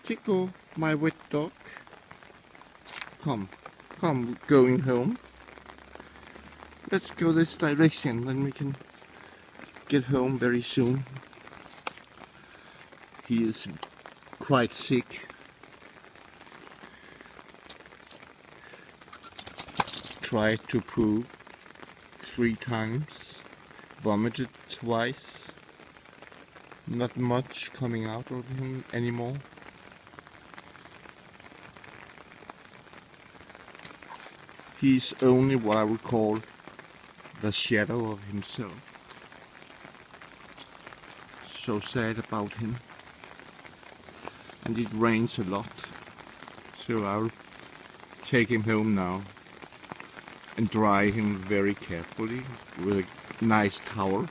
Chico, my wet dog. Come, come, going home. Let's go this direction, then we can get home very soon. He is quite sick. Tried to poo 3 times, vomited twice. Not much coming out of him anymore. He's only what I would call the shadow of himself. So sad about him. And it rains a lot. So I'll take him home now and dry him very carefully with a nice towel.